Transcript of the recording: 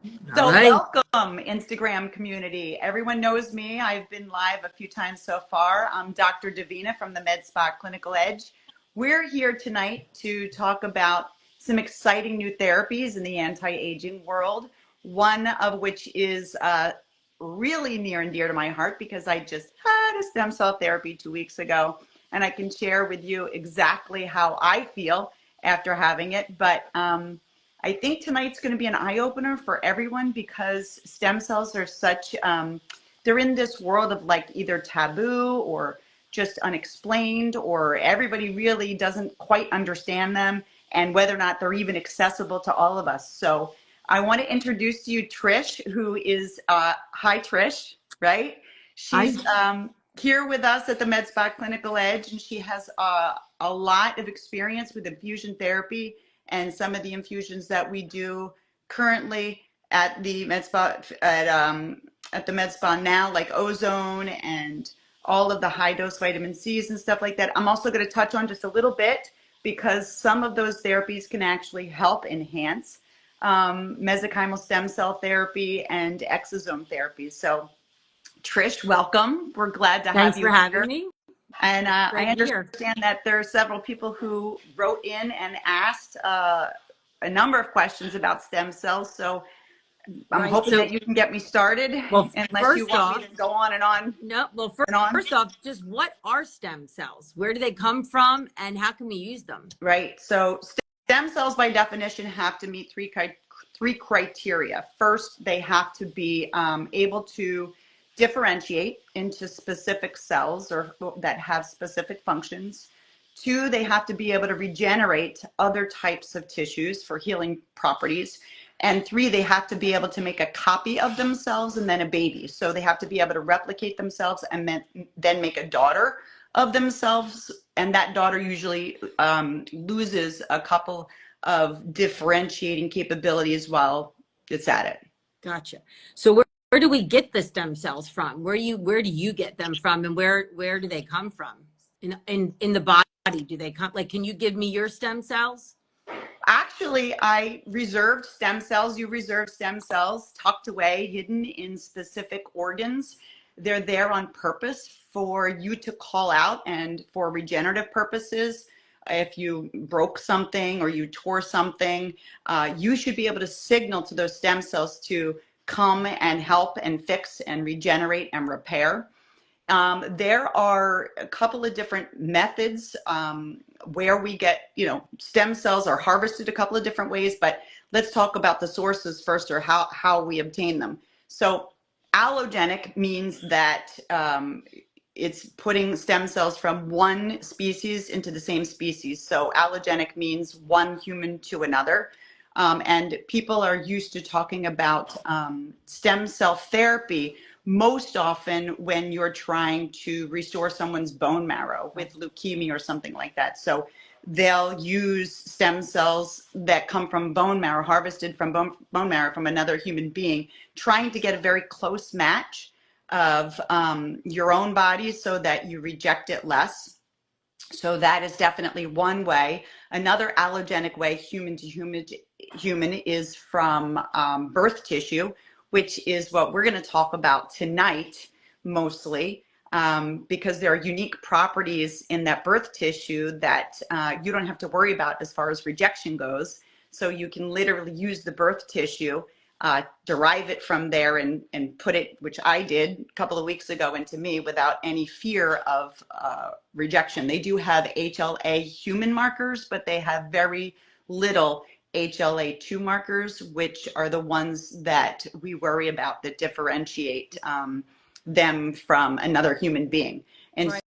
All So right. welcome, Instagram community. Everyone knows me. I've been live a few times so far. I'm Dr. Davina from the MedSpa Clinical Edge. We're here tonight to talk about some exciting new therapies in the anti-aging world, one of which is really near and dear to my heart because I just had a stem cell therapy 2 weeks ago, and I can share with you exactly how I feel after having it. But I think tonight's going to be an eye-opener for everyone because stem cells are such, they're in this world of like either taboo or just unexplained, or everybody really doesn't quite understand them and whether or not they're even accessible to all of us. So I want to introduce to you Trish, who is, hi Trish, right? I She's here with us at the MedSpa Clinical Edge, and she has a lot of experience with infusion therapy and some of the infusions that we do currently at the med spa at the med spa now, like ozone and all of the high dose vitamin C's and stuff like that. I'm also going to touch on just a little bit because some of those therapies can actually help enhance mesenchymal stem cell therapy and exosome therapy. So Trish, welcome. We're glad to have Thanks you for having here. me. And I Great to be here. understand that there are several people who wrote in and asked a number of questions about stem cells. So I'm Right. hoping that So, you can get me started, well, unless you first want me off, to go on and on no, well, and on. first off, just what are stem cells? Where do they come from and how can we use them? Right. So stem cells, by definition, have to meet three criteria. First, they have to be able to differentiate into specific cells or that have specific functions. Two, they have to be able to regenerate other types of tissues for healing properties. And three, they have to be able to make a copy of themselves and then a baby. So they have to be able to replicate themselves and then make a daughter of themselves, and that daughter usually loses a couple of differentiating capabilities while it's at it. Gotcha. So where do we get the stem cells from? Where do you get them from and where do they come from? In the body, do they come, like, can you give me your stem cells? Actually, I reserved stem cells. You reserve stem cells tucked away, hidden in specific organs. They're there on purpose for you to call out and for regenerative purposes. If you broke something or you tore something, you should be able to signal to those stem cells to come and help and fix and regenerate and repair. There are a couple of different methods where we get, stem cells are harvested a couple of different ways, but let's talk about the sources first, or how we obtain them. So allogenic means that it's putting stem cells from one species into the same species. So allogenic means one human to another. And people are used to talking about stem cell therapy most often when you're trying to restore someone's bone marrow with leukemia or something like that. So they'll use stem cells that come from bone marrow, harvested from bone marrow from another human being, trying to get a very close match of your own body so that you reject it less. So that is definitely one way. Another allogenic way, human to human, is from birth tissue, which is what we're going to talk about tonight mostly, because there are unique properties in that birth tissue that you don't have to worry about as far as rejection goes. So you can literally use the birth tissue, derive it from there and put it, which I did a couple of weeks ago, into me without any fear of rejection. They do have HLA human markers, but they have very little HLA-2 markers, which are the ones that we worry about that differentiate them from another human being. And Right.